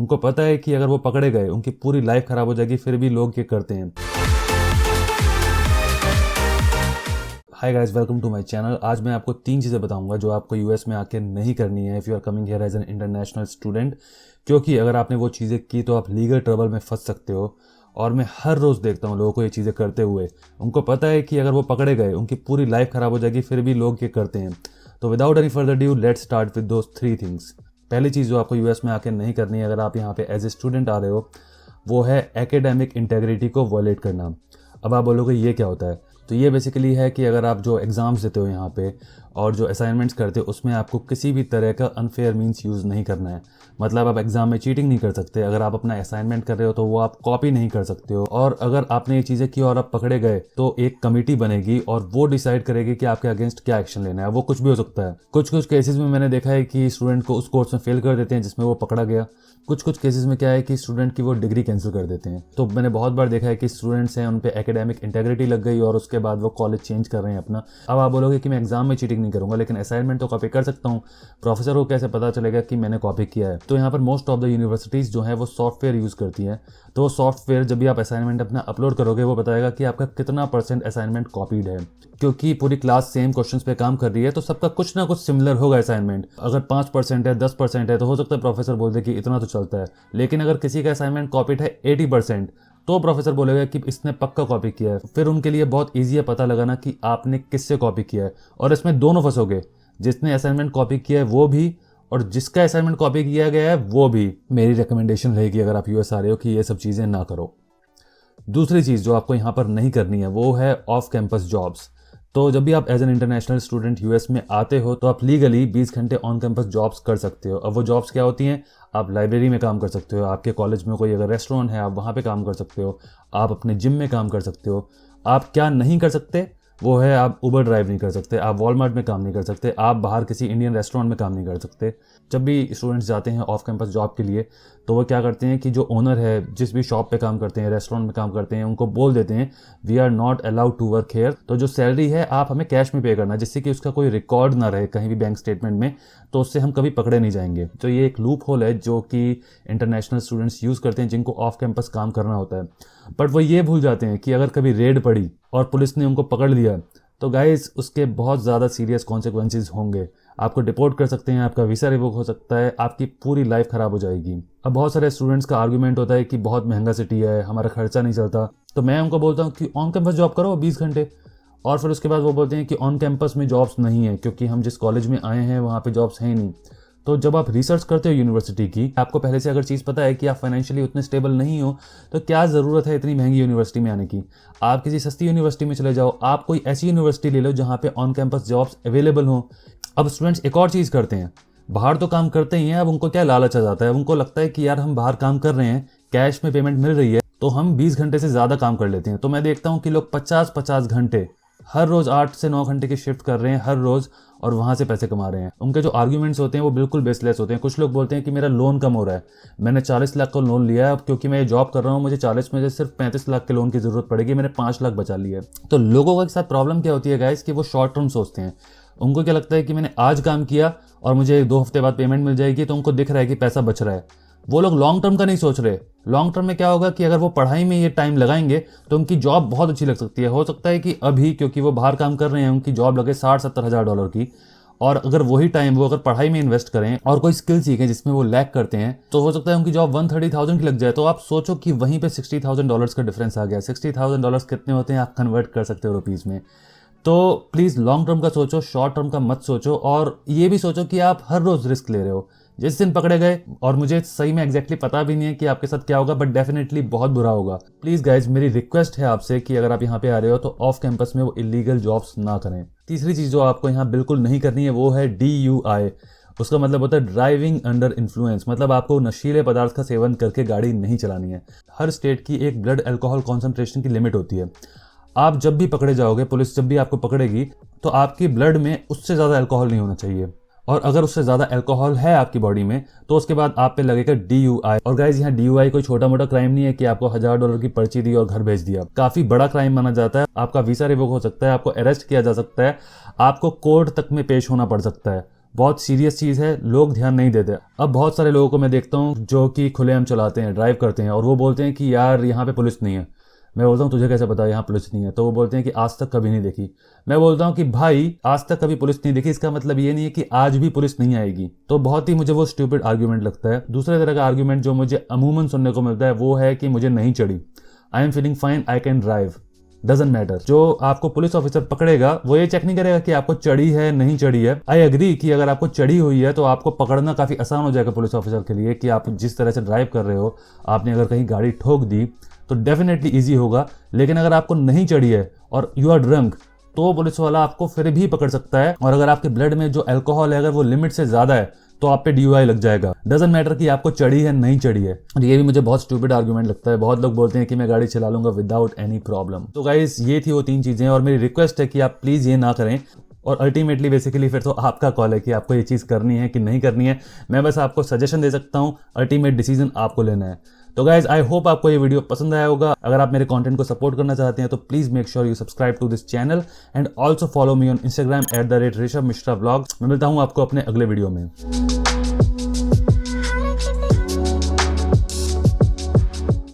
उनको पता है कि अगर वो पकड़े गए उनकी पूरी लाइफ खराब हो जाएगी, फिर भी लोग ये करते हैं। Hi guys, welcome to my channel. आज मैं आपको 3 चीज़ें बताऊंगा जो आपको यूएस में आके नहीं करनी है if you are coming here as an international student, क्योंकि अगर आपने वो चीज़ें की तो आप लीगल ट्रबल में फंस सकते हो। और मैं हर रोज़ देखता हूँ लोगों को ये चीज़ें करते हुए। उनको पता है कि अगर वो पकड़े गए उनकी पूरी लाइफ ख़राब हो जाएगी, फिर भी लोग ये करते हैं। तो without any further due let's start with those 3 things. पहली चीज़ जो आपको यूएस में आके नहीं करनी है अगर आप यहाँ पे एज ए स्टूडेंट आ रहे हो, वो है एकेडमिक इंटेग्रिटी को वॉयलेट करना। अब आप बोलोगे ये क्या होता है? तो ये बेसिकली है कि अगर आप जो एग्ज़ाम्स देते हो यहाँ पे और जो असाइनमेंट्स करते हो उसमें आपको किसी भी तरह का अनफेयर मीन्स यूज़ नहीं करना है। मतलब आप एग्ज़ाम में चीटिंग नहीं कर सकते। अगर आप अपना असाइनमेंट कर रहे हो तो वो आप कॉपी नहीं कर सकते हो। और अगर आपने ये चीज़ें की और आप पकड़े गए तो एक कमेटी बनेगी और वो डिसाइड करेगी कि आपके अगेंस्ट क्या एक्शन लेना है। वो कुछ भी हो सकता है। कुछ केसेस में मैंने देखा है कि स्टूडेंट को उस कोर्स में फेल कर देते हैं जिसमें वो पकड़ा गया। कुछ केसेस में क्या है कि स्टूडेंट की वो डिग्री कैंसिल कर देते हैं। तो मैंने बहुत बार देखा है कि स्टूडेंट्स हैं उन पे एकेडमिक इंटेग्रिटी लग गई और उसके बाद वो कॉलेज चेंज कर रहे हैं अपना। अब आप बोलोगे कि मैं एग्जाम में चीटिंग नहीं करूंगा लेकिन असाइनमेंट तो कॉपी कर सकता हूँ। प्रोफेसर को कैसे पता चलेगा कि मैंने कॉपी किया है? तो यहाँ पर मोस्ट ऑफ द यूनिवर्सिटीज़ जो है वो सॉफ्टवेयर यूज़ करती हैं। तो वो सॉफ्टवेयर जब भी आप असाइनमेंट अपना अपलोड करोगे वो बताएगा कि आपका कितना % असाइनमेंट कॉपीड है। क्योंकि पूरी क्लास सेम क्वेश्चंस पे काम कर रही है तो सबका कुछ ना कुछ सिमिलर होगा असाइनमेंट। अगर 5% है, 10% है तो हो सकता है प्रोफेसर बोल दे कि इतना तो चलता है। लेकिन अगर किसी का असाइनमेंट कॉपीड है 80% तो प्रोफेसर बोलेगा कि इसने पक्का कॉपी किया है। फिर उनके लिए बहुत ईजी है पता लगाना कि आपने किससे कॉपी किया है। और इसमें दोनों फंसोगे, जिसने असाइनमेंट कॉपी किया है वो भी और जिसका असाइनमेंट कॉपी किया गया है वो भी। मेरी रिकमेंडेशन रहेगी अगर आप यूएस आ रहे हो कि ये सब चीज़ें ना करो। दूसरी चीज़ जो आपको यहाँ पर नहीं करनी है वो है ऑफ कैंपस जॉब्स। तो जब भी आप as an international student US में आते हो तो आप लीगली 20 घंटे ऑन कैंपस जॉब्स कर सकते हो। अब वो जॉब्स क्या होती हैं? आप लाइब्रेरी में काम कर सकते हो, आपके कॉलेज में कोई अगर रेस्टोरेंट है आप वहाँ पे काम कर सकते हो, आप अपने जिम में काम कर सकते हो। आप क्या नहीं कर सकते वो है आप उबर ड्राइव नहीं कर सकते, आप वॉलमार्ट में काम नहीं कर सकते, आप बाहर किसी इंडियन रेस्टोरेंट में काम नहीं कर सकते। जब भी स्टूडेंट्स जाते हैं ऑफ कैंपस जॉब के लिए तो वो क्या करते हैं कि जो ओनर है, जिस भी शॉप पे काम करते हैं, रेस्टोरेंट में काम करते हैं, उनको बोल देते हैं we are not allowed to work here. तो जो सैलरी है आप हमें कैश में पे करना, जिससे कि उसका कोई रिकॉर्ड ना रहे कहीं भी बैंक स्टेटमेंट में, तो उससे हम कभी पकड़े नहीं जाएंगे। तो ये एक लूप होल है जो कि इंटरनेशनल स्टूडेंट्स यूज़ करते हैं जिनको ऑफ कैंपस काम करना होता है। बट वो ये भूल जाते हैं कि अगर कभी रेड पड़ी और पुलिस ने उनको पकड़ लिया तो गाइस उसके बहुत ज़्यादा सीरियस कॉन्सिक्वेंसेस होंगे। आपको डिपोर्ट कर सकते हैं, आपका वीसा रिवोक हो सकता है, आपकी पूरी लाइफ ख़राब हो जाएगी। अब बहुत सारे स्टूडेंट्स का आर्गुमेंट होता है कि बहुत महंगा सिटी है, हमारा खर्चा नहीं चलता। तो मैं उनको बोलता हूँ कि ऑन कैंपस जॉब करो 20 घंटे। और फिर उसके बाद वो बोलते हैं कि ऑन कैंपस में जॉब्स नहीं है क्योंकि हम जिस कॉलेज में आए हैं वहाँ पे जॉब्स हैं ही नहीं। तो जब आप रिसर्च करते हो यूनिवर्सिटी की, आपको पहले से अगर चीज़ पता है कि आप फाइनेंशियली उतने स्टेबल नहीं हो तो क्या ज़रूरत है इतनी महंगी यूनिवर्सिटी में आने की? आप किसी सस्ती यूनिवर्सिटी में चले जाओ। आप कोई ऐसी यूनिवर्सिटी ले लो जहाँ पे ऑन कैंपस जॉब्स अवेलेबल हो। अब स्टूडेंट्स एक और चीज़ करते हैं, बाहर तो काम करते ही हैं, अब उनको क्या लालच आ जाता है, उनको लगता है कि यार हम बाहर काम कर रहे हैं, कैश में पेमेंट मिल रही है तो हम 20 घंटे से ज़्यादा काम कर लेते हैं। तो मैं देखता हूँ कि लोग 50-50 घंटे हर रोज़ 8 से 9 घंटे की शिफ्ट कर रहे हैं हर रोज़ और वहाँ से पैसे कमा रहे हैं। उनके जो आर्ग्यूमेंट्स होते हैं वो बिल्कुल बेसलेस होते हैं। कुछ लोग बोलते हैं कि मेरा लोन कम हो रहा है, मैंने 40 लाख का लोन लिया है, अब क्योंकि मैं ये जॉब कर रहा हूँ मुझे 40 में से सिर्फ 35 लाख के लोन की ज़रूरत पड़ेगी, मैंने 5 लाख बचा लिया है। तो लोगों के साथ प्रॉब्लम क्या होती है गाइस कि वो शॉर्ट टर्म सोचते हैं। उनको क्या लगता है कि मैंने आज काम किया और मुझे 2 हफ्ते बाद पेमेंट मिल जाएगी, तो उनको दिख रहा है कि पैसा बच रहा है। वो लोग लॉन्ग टर्म का नहीं सोच रहे। लॉन्ग टर्म में क्या होगा कि अगर वो पढ़ाई में ये टाइम लगाएंगे तो उनकी जॉब बहुत अच्छी लग सकती है। हो सकता है कि अभी क्योंकि वो बाहर काम कर रहे हैं उनकी जॉब लगे 60-70 हज़ार डॉलर की, और अगर वही टाइम वो अगर पढ़ाई में इन्वेस्ट करें और कोई स्किल सीखें जिसमें वो लैक करते हैं तो हो सकता है उनकी जॉब 130,000 की लग जाए। तो आप सोचो कि वहीं पे $60,000 का डिफरेंस आ गया। $60,000 कितने होते हैं आप कन्वर्ट कर सकते हो रुपीज़ में। तो प्लीज़ लॉन्ग टर्म का सोचो, शॉर्ट टर्म का मत सोचो। और ये भी सोचो कि आप हर रोज़ रिस्क ले रहे हो। जिस दिन पकड़े गए, और मुझे सही में एग्जैक्टली पता भी नहीं है कि आपके साथ क्या होगा, बट डेफिनेटली बहुत बुरा होगा। प्लीज़ गाइज मेरी रिक्वेस्ट है आपसे कि अगर आप यहाँ पे आ रहे हो तो ऑफ कैंपस में वो इलीगल जॉब्स ना करें। तीसरी चीज़ जो आपको यहाँ बिल्कुल नहीं करनी है वो है DUI। उसका मतलब होता है ड्राइविंग अंडर इन्फ्लुएंस। मतलब आपको नशीले पदार्थ का सेवन करके गाड़ी नहीं चलानी है। हर स्टेट की एक ब्लड अल्कोहल कॉन्सेंट्रेशन की लिमिट होती है। आप जब भी पकड़े जाओगे, पुलिस जब भी आपको पकड़ेगी तो आपकी ब्लड में उससे ज़्यादा अल्कोहल नहीं होना चाहिए। और अगर उससे ज़्यादा अल्कोहल है आपकी बॉडी में तो उसके बाद आप पे लगेगा DUI। और गाइज यहाँ DUI कोई छोटा मोटा क्राइम नहीं है कि आपको $1000 की पर्ची दी और घर भेज दिया। काफ़ी बड़ा क्राइम माना जाता है। आपका वीसा रिवोक हो सकता है, आपको अरेस्ट किया जा सकता है, आपको कोर्ट तक में पेश होना पड़ सकता है। बहुत सीरियस चीज़ है, लोग ध्यान नहीं देते। अब बहुत सारे लोगों को मैं देखता हूँ जो कि खुलेआम चलाते हैं, ड्राइव करते हैं और वो बोलते हैं कि यार यहाँ पे पुलिस नहीं है। मैं बोलता हूँ तुझे कैसे पता यहाँ पुलिस नहीं है? तो वो बोलते हैं कि आज तक कभी नहीं देखी। मैं बोलता हूँ कि भाई आज तक कभी पुलिस नहीं देखी इसका मतलब ये नहीं है कि आज भी पुलिस नहीं आएगी। तो बहुत ही मुझे वो स्टूपिड आर्ग्यूमेंट लगता है। दूसरे तरह का आर्ग्यूमेंट जो मुझे अमूमन सुनने को मिलता है वो है कि मुझे नहीं चढ़ी, I am feeling fine, I can drive, doesn't matter. जो आपको पुलिस ऑफिसर पकड़ेगा वो ये चेक नहीं करेगा कि आपको चढ़ी है नहीं चढ़ी है। आई एग्री कि अगर आपको चढ़ी हुई है तो आपको पकड़ना काफी आसान हो जाएगा पुलिस ऑफिसर के लिए, कि आप जिस तरह से ड्राइव कर रहे हो, आपने अगर कहीं गाड़ी ठोक दी तो डेफिनेटली इजी होगा। लेकिन अगर आपको नहीं चढ़ी है और यू आर ड्रंक तो पुलिस वाला आपको फिर भी पकड़ सकता है, और अगर आपके ब्लड में जो अल्कोहल है अगर वो लिमिट से ज्यादा है तो आप पे DUI लग जाएगा। डजंट मैटर कि आपको चढ़ी है नहीं चढ़ी है। और ये भी मुझे बहुत स्टूपिड आर्गुमेंट लगता है। बहुत लोग बोलते हैं कि मैं गाड़ी चला लूंगा विदाउट एनी प्रॉब्लम। तो गाइस ये थी वो 3 चीजें, और मेरी रिक्वेस्ट है कि आप प्लीज ये ना करें। और अल्टीमेटली बेसिकली फिर तो आपका कॉल है कि आपको ये चीज़ करनी है कि नहीं करनी है। मैं बस आपको सजेशन दे सकता हूँ, अल्टीमेट डिसीजन आपको लेना है। तो गाइज आई होप आपको ये वीडियो पसंद आया होगा। अगर आप मेरे कंटेंट को सपोर्ट करना चाहते हैं तो please make sure you subscribe to this channel and also follow me on Instagram @RishabMishra Vlogs। मैं मिलता हूँ आपको अपने अगले वीडियो में।